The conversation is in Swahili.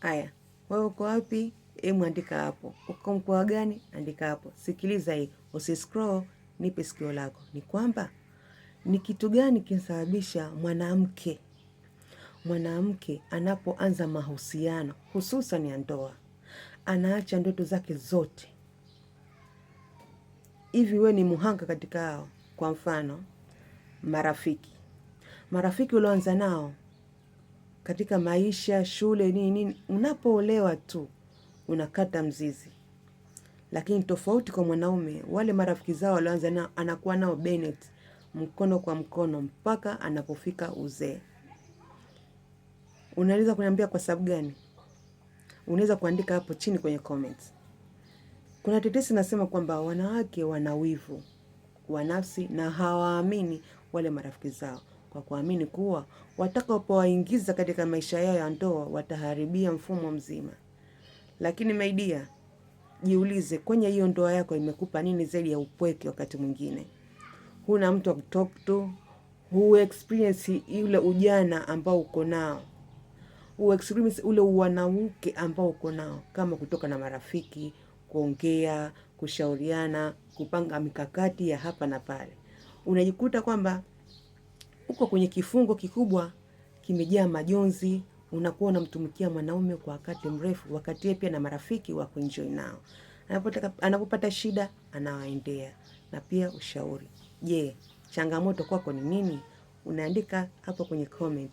Aya, wewe uko wapi? Andika hapo. Uko mkoa gani? Andika hapo. Sikiliza hii, usiscroll, nipe sikio lako. Ni kwamba ni kitu gani kinasababisha mwanamke anapoanza mahusiano hususan ya ndoa anaacha ndoto zake zote? Hivi we ni muhanga katika hao? Kwa mfano, marafiki ulioanza nao katika maisha, shule, nini, unapoolewa tu unakata mzizi. Lakini tofauti kwa mwanaume, wale marafiki zao walioanza nao anakuwa nao Bennett, mkono kwa mkono mpaka anapofika uzee. Unaweza kuniambia kwa sababu gani? Unaweza kuandika hapo chini kwenye comments. Kuna tetesi nasema kwamba wanawake wana wivu wa nafsi na hawaamini wale marafiki zao, kwa kuamini kuwa watakapowaingiza katika maisha yao ya ndoa wataharibia mfumo mzima. Lakini my dear, jiulize, kwenye hiyo ndoa yako imekupa nini zaidi ya upweke? Wakati mwingine huna mtu wa kutalk to, experience ule ujana ambao uko nao, experience ule wanawake ambao uko nao, kama kutoka na marafiki, kuongea, kushauriana, kupanga mikakati ya hapa na pale. Unajikuta kwamba uko kwenye kifungo kikubwa kimejaa majonzi, unakuwa unamtumikia mwanaume kwa wakati mrefu, wakati yeye pia na marafiki wa kuenjoy nao. Anapopata shida anawaendea na pia ushauri. Je, changamoto kwako ni nini? Unaandika hapo kwenye comment.